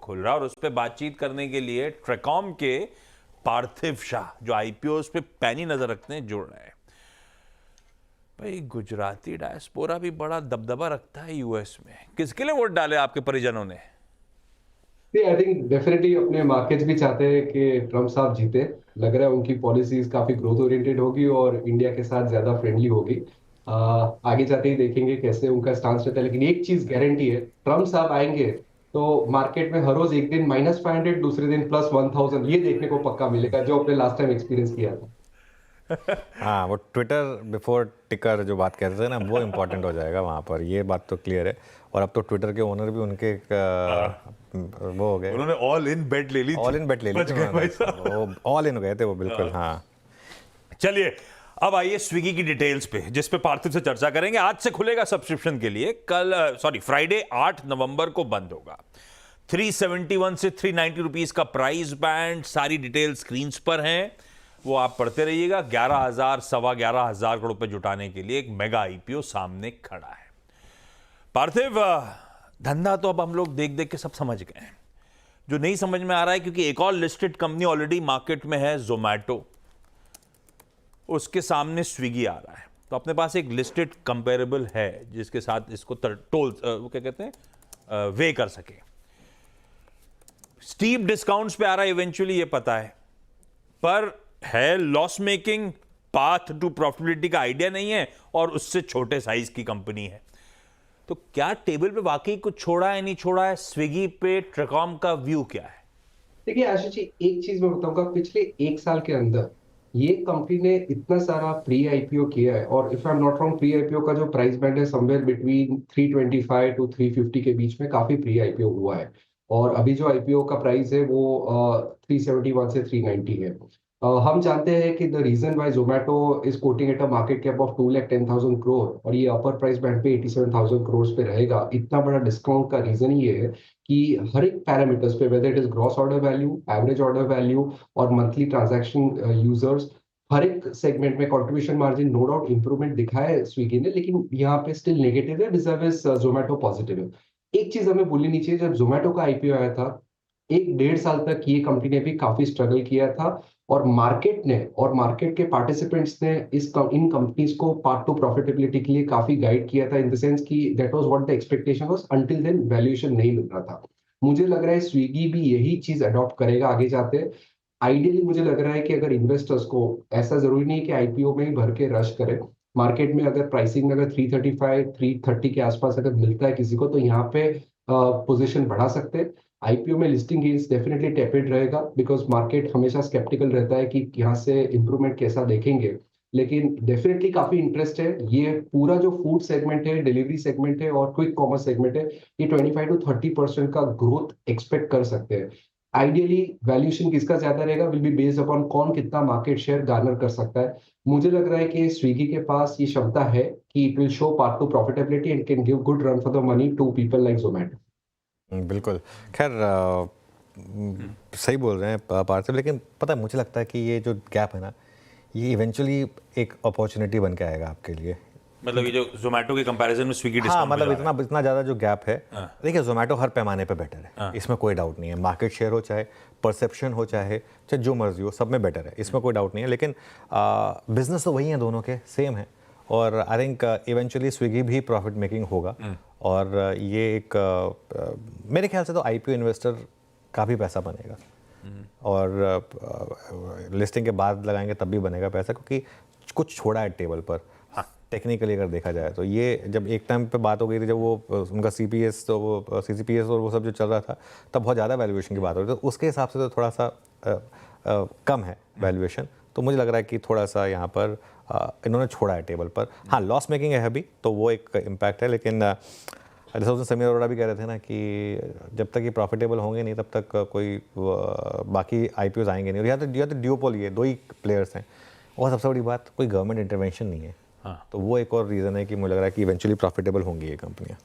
खुल रहा है और उस पर बातचीत करने के लिए ट्रेकॉम के पार्थिव शाह जो आईपीओ पे पैनी नजर रखते हैं जुड़ रहे हैं। भाई गुजराती डायस्पोरा भी बड़ा दबदबा रखता है यूएस में। किसके लिए वोट डाले आपके परिजनों ने? आई थिंक डेफिनेटली अपने मार्केट्स भी चाहते हैं कि ट्रम्प साहब जीते। लग रहा है उनकी पॉलिसीज काफी ग्रोथ ओरिएंटेड होगी और इंडिया के साथ ज्यादा फ्रेंडली होगी। आगे जाते ही देखेंगे कैसे उनका स्टांस रहता है, लेकिन एक चीज गारंटी है, ट्रम्प साहब आएंगे तो मार्केट में हर रोज एक दिन -500, दूसरे दिन +1000 ये देखने को पक्का मिलेगा, जो अपने लास्ट टाइम एक्सपीरियंस किया था। हाँ, वो ट्विटर बिफोर टिकर जो बात कहते थे ना, वो इम्पोर्टेंट हो जाएगा वहाँ पर, ये बात तो क्लियर है। और अब तो ट्विटर के ओनर भी उनके वो हो गए, उन्होंने ऑल इन बेट ले ली थी। ऑल इन बेट ले ली थी, वो ऑल इन हो गए थे वो, बिल्कुल। हाँ, चलिए अब आइए स्विगी की डिटेल्स पे, जिस पे पार्थिव से चर्चा करेंगे। आज से खुलेगा सब्सक्रिप्शन के लिए, फ्राइडे 8 नवंबर को बंद होगा। 371 से 390 रुपीज का प्राइस बैंड, सारी डिटेल स्क्रीन पर हैं, वो आप पढ़ते रहिएगा। 11,000 सवा 11,000 करोड़ रुपए जुटाने के लिए एक मेगा आईपीओ सामने खड़ा है। पार्थिव, धंधा तो अब हम लोग देख देख के सब समझ गए हैं। जो नहीं समझ में आ रहा है, क्योंकि एक और लिस्टेड कंपनी ऑलरेडी मार्केट में है, जोमैटो, उसके सामने स्विगी आ रहा है। तो अपने पास एक लिस्टेड कंपेरेबल है जिसके साथ इसको टोल वो क्या कहते हैं, वे कर सके। स्टीप डिस्काउंट्स पे आ रहा है इवेंचुअली, ये पता है, पर है loss making, path to profitability का आइडिया नहीं है और उससे छोटे साइज की कंपनी है। तो क्या टेबल पे वाकई कुछ छोड़ा है, नहीं छोड़ा है? स्विगी पे ट्रेकॉम का व्यू क्या है? देखिए आशीष जी, एक चीज मैं बताऊंगा, पिछले एक साल के अंदर ये कंपनी ने इतना सारा प्री आईपीओ किया है, और if I am not wrong, pre IPO का जो प्राइस बैंड है समवेयर बिटवीन 325 टू 350 के बीच में काफी प्री आईपीओ हुआ है। और अभी जो आईपीओ का प्राइस है वो 371 से 390 है। हम जानते हैं कि the reason why Zomato is quoting at a market cap of 2,10,000 crore और ये अपर प्राइस बैंड पे 87,000 करोड़ पे रहेगा, इतना बड़ा डिस्काउंट का रीजन ये है कि हर एक पैरामीटर्स पे, whether it is gross order value, average order value और मंथली ट्रांजैक्शन यूजर्स, हर एक सेगमेंट में contribution margin no doubt improvement दिखा है स्विगी ने, लेकिन यहाँ पे स्टिल नेगेटिव है, विजर्विस जोमेटो पॉजिटिव है। एक चीज हमें भूलनी नहीं चाहिए, जब जोमेटो का आईपीओ आया था 1 डेढ़ साल तक ये कंपनी ने भी काफी स्ट्रगल किया था, और मार्केट के पार्टिसिपेंट्स ने इन कंपनीज को पार्ट टू प्रॉफिटेबिलिटी के लिए काफी गाइड किया था, इन द सेंस कि that was what the expectation was, until then valuation नहीं मिल रहा था। मुझे लग रहा है स्विगी भी यही चीज अडॉप्ट करेगा आगे जाते। आइडियली मुझे लग रहा है कि अगर इन्वेस्टर्स को, ऐसा जरूरी नहीं कि आईपीओ में ही भर के रश करें, मार्केट में अगर प्राइसिंग में अगर 335 330 के आसपास अगर मिलता है किसी को, तो यहाँ पे पोजीशन बढ़ा सकते हैं। आईपीओ में लिस्टिंग गेन्स डेफिनेटली टेपेड रहेगा, बिकॉज मार्केट हमेशा स्केप्टिकल रहता है कि यहाँ से इंप्रूवमेंट कैसा देखेंगे, लेकिन डेफिनेटली काफी इंटरेस्ट है। ये पूरा जो फूड सेगमेंट है, डिलीवरी सेगमेंट है और क्विक कॉमर्स सेगमेंट है, ये 25 टू 30% का ग्रोथ एक्सपेक्ट कर सकते हैं। आइडियली वैल्यूएशन किसका ज्यादा रहेगा विल बी बेस्ड अपॉन कौन कितना मार्केट शेयर गार्नर कर सकता है। मुझे लग रहा है कि स्विगी के पास ये क्षमता है कि it will show path to profitability and can give good run for the money to people like Zomato. बिल्कुल। खैर, सही बोल रहे हैं पार्थिव, लेकिन पता है मुझे लगता है कि ये जो गैप है ना, ये इवेंचुअली एक अपॉर्चुनिटी बन के आएगा आपके लिए। मतलब ये जो जोमेटो के कंपैरिजन में स्विगी हाँ, डिस्काउंट मतलब इतना ज़्यादा जो गैप है, देखिए जोमेटो हर पैमाने पे बेटर है, हाँ। इसमें कोई डाउट नहीं है। मार्केट शेयर हो, चाहे परसेप्शन हो, चाहे जो मर्जी हो, सब में बेटर है, इसमें कोई डाउट नहीं है। लेकिन बिजनेस तो वही है, दोनों के सेम है। और आई थिंक इवेंचुअली स्विगी भी प्रॉफिट मेकिंग होगा। और ये एक मेरे ख्याल से तो आईपीओ इन्वेस्टर का भी पैसा बनेगा, और लिस्टिंग के बाद लगाएंगे तब भी बनेगा पैसा, क्योंकि कुछ छोड़ा है टेबल पर। टेक्निकली अगर देखा जाए तो ये जब एक टाइम पे बात हो गई थी, जब वो उनका सीपीएस, तो वो सीसीपीएस और वो सब जो चल रहा था, तब बहुत ज़्यादा वैल्यूएशन की बात हो रही थी, तो उसके हिसाब से तो थोड़ा सा कम है वैल्यूएशन। तो मुझे लग रहा है कि थोड़ा सा यहाँ पर इन्होंने छोड़ा है टेबल पर। हाँ, लॉस मेकिंग है अभी, तो वो एक इम्पैक्ट है, लेकिन जैसे उसने समीर अरोड़ा भी कह रहे थे ना कि जब तक ये प्रॉफिटेबल होंगे नहीं, तब तक कोई बाकी आईपीओज आएंगे नहीं। और यहाँ तो ड्यूओपोल, ये दो ही प्लेयर्स हैं, और सबसे बड़ी बात, कोई गवर्नमेंट इंटरवेंशन नहीं है। हाँ। तो वो एक और रीज़न है कि मुझे लग रहा है कि इवेंचुअली प्रॉफिटेबल होंगी ये कंपनियाँ।